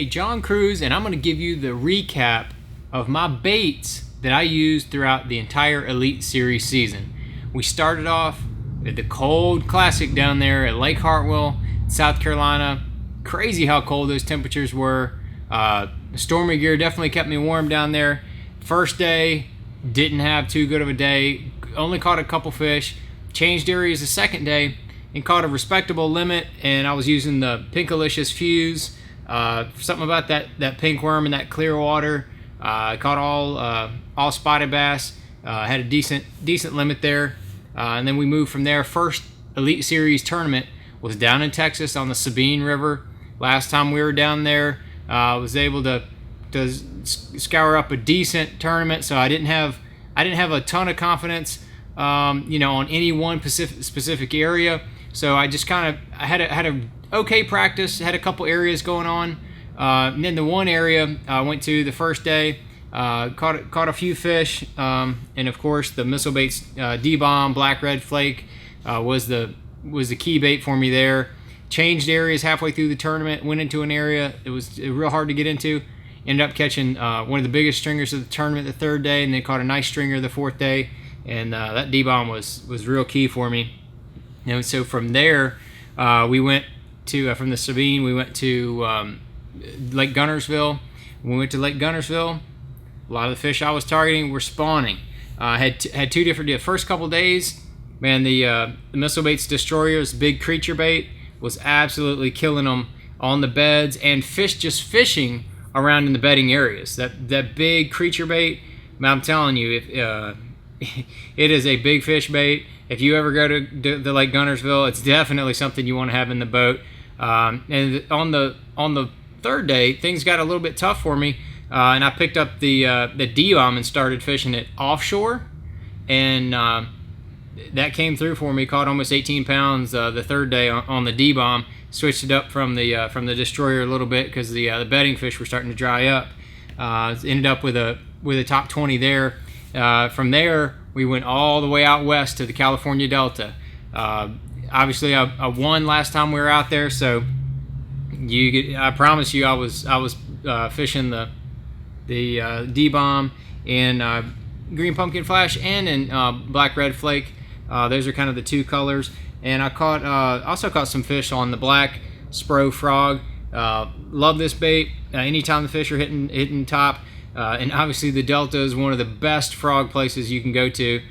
Hey, John Cruz, and I'm going to give you the recap of my baits that I used throughout the entire Elite Series season. We started off at the cold Classic down there at Lake Hartwell, South Carolina. Crazy how cold those temperatures were. The stormy gear definitely kept me warm down there. First day, didn't have too good of a day. Only caught a couple fish. Changed areas the second day and caught a respectable limit, and I was using the Pinkalicious Fuse. Something about that pink worm in that clear water. Caught all spotted bass. Had a decent limit there, and then we moved from there. First Elite Series tournament was down in Texas on the Sabine River. Last time we were down there, I was able to scour up a decent tournament. So I didn't have a ton of confidence, on any one specific area. So I just I had a okay practice, had a couple areas going on. And then the one area I went to the first day, caught a few fish, and of course the missile baits, D-bomb, black red flake, was the key bait for me there. Changed areas halfway through the tournament, went into an area it was real hard to get into. Ended up catching one of the biggest stringers of the tournament the third day, and then caught a nice stringer the fourth day, and that D-bomb was real key for me. So from there, we went to from the Sabine, we went to Lake Guntersville. When we went to Lake Guntersville, a lot of the fish I was targeting were spawning. Had two different deals. First couple days, man, the missile baits destroyers, big creature bait, was absolutely killing them on the beds, and fish just fishing around in the bedding areas. That big creature bait, man, I'm telling you, if it is a big fish bait. If you ever go to the Lake Guntersville, it's definitely something you want to have in the boat. And on the third day, things got a little bit tough for me, and I picked up the D-bomb and started fishing it offshore, and that came through for me. Caught almost 18 pounds the third day on the D-bomb. Switched it up from the destroyer a little bit because the bedding fish were starting to dry up. Ended up with a top 20 there. From there, we went all the way out west to the California Delta. Obviously, I won last time we were out there, so I promise you, I was fishing the D-bomb in green pumpkin flash and in black red flake. Those are kind of the two colors. And I also caught some fish on the black Spro frog. Love this bait. Anytime the fish are hitting top. And obviously the Delta is one of the best frog places you can go to.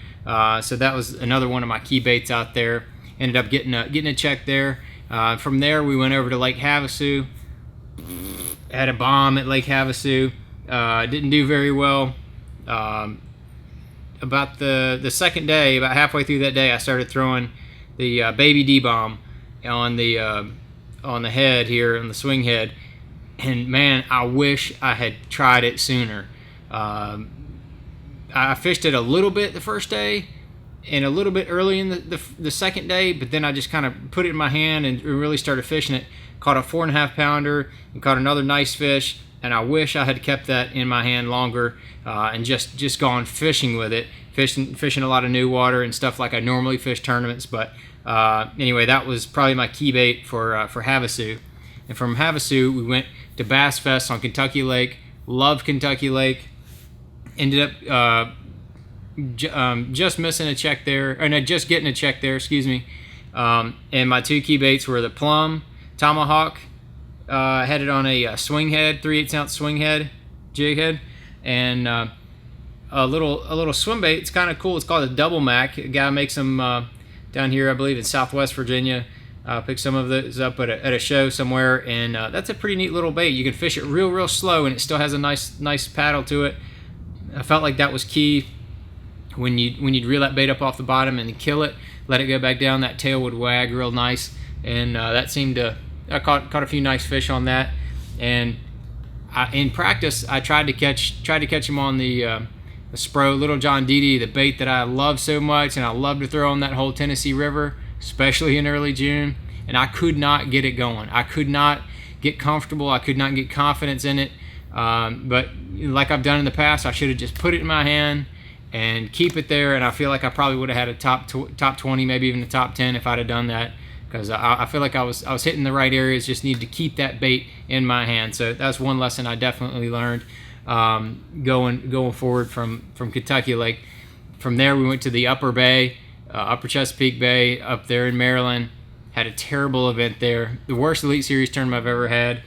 So that was another one of my key baits out there. Ended up getting a check there. From there we went over to Lake Havasu. Had a bomb at Lake Havasu. Didn't do very well. About the second day, about halfway through that day, I started throwing the baby D-bomb on the head here, on the swing head. And man, I wish I had tried it sooner. I fished it a little bit the first day and a little bit early in the second day, but then I just kind of put it in my hand and really started fishing it. Caught a 4.5 pounder and caught another nice fish, and I wish I had kept that in my hand longer and just gone fishing with it. Fishing a lot of new water and stuff like I normally fish tournaments, but anyway, that was probably my key bait for Havasu. And from Havasu, we went to Bass Fest on Kentucky Lake. Loved Kentucky Lake. Ended up just missing a check there, or no, just getting a check there, excuse me. And my two key baits were the Plum Tomahawk, had it on a swing head, 3/8 ounce swing head, jig head, and a little swim bait. It's kind of cool. It's called a Double Mac. A guy makes them down here, I believe, in Southwest Virginia. Picked some of those up at a show somewhere, and that's a pretty neat little bait. You can fish it real slow, and it still has a nice paddle to it. I felt like that was key when you'd reel that bait up off the bottom and kill it, let it go back down. That tail would wag real nice, and that seemed to. I caught a few nice fish on that, and in practice I tried to catch him on the Spro Little John Dede, the bait that I love so much, and I love to throw on that whole Tennessee River, especially in early June, and I could not get it going. I could not get comfortable. I could not get confidence in it. But like I've done in the past, I should have just put it in my hand and keep it there, and I feel like I probably would have had a top 20, maybe even a top 10 if I'd have done that. because I feel like I was hitting the right areas. Just needed to keep that bait in my hand. So that's one lesson I definitely learned going forward from Kentucky. Like from there, we went to the Upper Bay, Upper Chesapeake Bay up there in Maryland. Had a terrible event there. The worst Elite Series tournament I've ever had.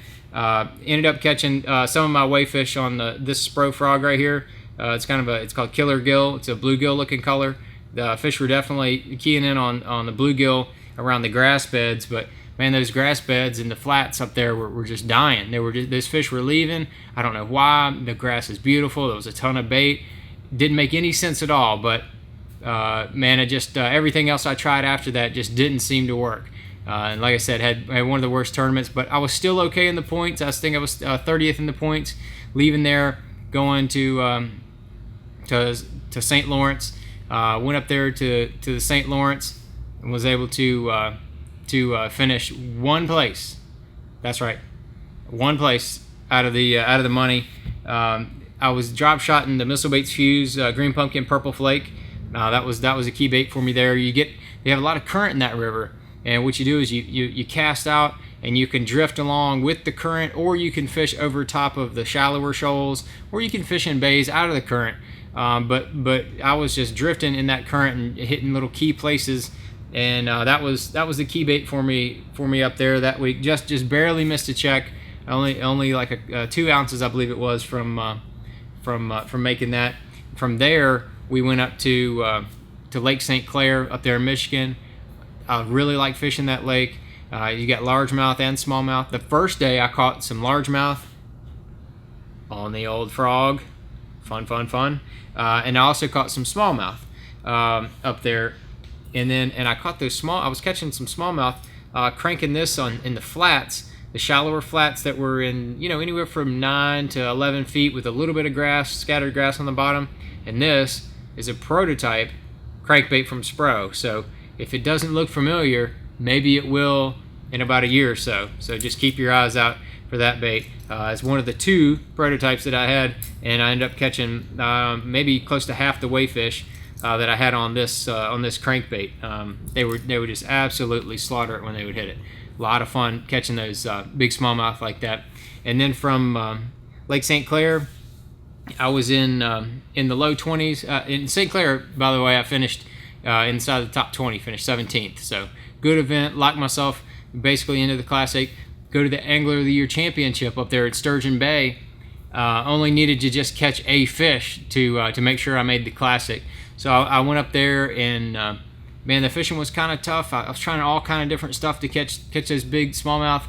Ended up catching some of my wayfish on this Spro frog right here. It's called Killer Gill. It's a bluegill looking color. The fish were definitely keying in on the bluegill around the grass beds, but man, those grass beds and the flats up there were just dying. Those fish were leaving. I don't know why. The grass is beautiful. There was a ton of bait. Didn't make any sense at all, but man, it just everything else I tried after that just didn't seem to work. And like I said, had one of the worst tournaments, but I was still okay in the points. I think I was 30th in the points, leaving there, going to St. Lawrence. Went up there to the St. Lawrence and was able to finish one place. That's right, one place out of the money. I was drop shotting the Missile Baits Fuse Green Pumpkin Purple Flake. That was a key bait for me there. You have a lot of current in that river. And what you do is you cast out and you can drift along with the current, or you can fish over top of the shallower shoals, or you can fish in bays out of the current. But I was just drifting in that current and hitting little key places, and that was the key bait for me up there that week. Just barely missed a check. Only like 2 ounces, I believe it was, from making that. From there, we went up to Lake St. Clair up there in Michigan. I really like fishing that lake. You got largemouth and smallmouth. The first day I caught some largemouth on the old frog. Fun. And I also caught some smallmouth up there. And I caught those I was catching some smallmouth, cranking this in the flats, the shallower flats that were in, anywhere from 9 to 11 feet with a little bit of grass, scattered grass on the bottom. And this is a prototype crankbait from Spro. So if it doesn't look familiar, maybe it will in about a year or so. So just keep your eyes out for that bait. It's one of the 2 prototypes that I had, and I ended up catching maybe close to half the wayfish that I had on this crankbait. They would just absolutely slaughter it when they would hit it. A lot of fun catching those big smallmouth like that. And then from Lake St. Clair, I was in the low 20s. In St. Clair, by the way, I finished inside the top 20, finished 17th. So good event, locked myself basically into the Classic. Go to the Angler of the Year Championship up there at Sturgeon Bay. Only needed to just catch a fish to make sure I made the Classic. So I went up there and man, the fishing was kind of tough. I was trying all kind of different stuff to catch those big smallmouth.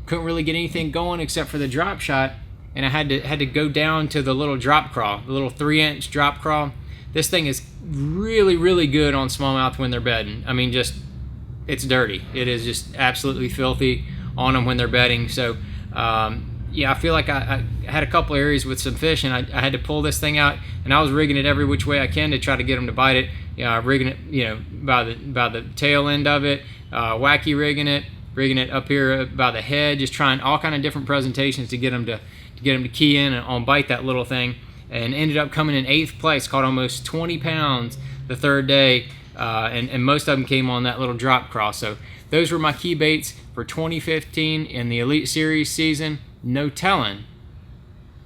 Couldn't really get anything going except for the drop shot, and I had to go down to the little drop crawl, the little 3-inch drop crawl. This thing is really, really good on smallmouth when they're bedding. I mean, it's dirty. It is just absolutely filthy on them when they're bedding. So, yeah, I feel like I had a couple areas with some fish, and I had to pull this thing out, and I was rigging it every which way I can to try to get them to bite it. Rigging it, by the tail end of it, wacky rigging it up here by the head, just trying all kind of different presentations to get them to key in and bite that little thing. And ended up coming in 8th place, caught almost 20 pounds the 3rd day, and most of them came on that little drop cross. So those were my key baits for 2015 in the Elite Series season. No telling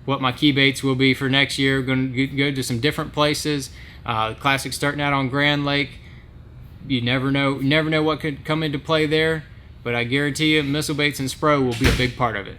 what my key baits will be for next year. Going to go to some different places. The Classic starting out on Grand Lake. You never know what could come into play there, but I guarantee you Missile Baits and Spro will be a big part of it.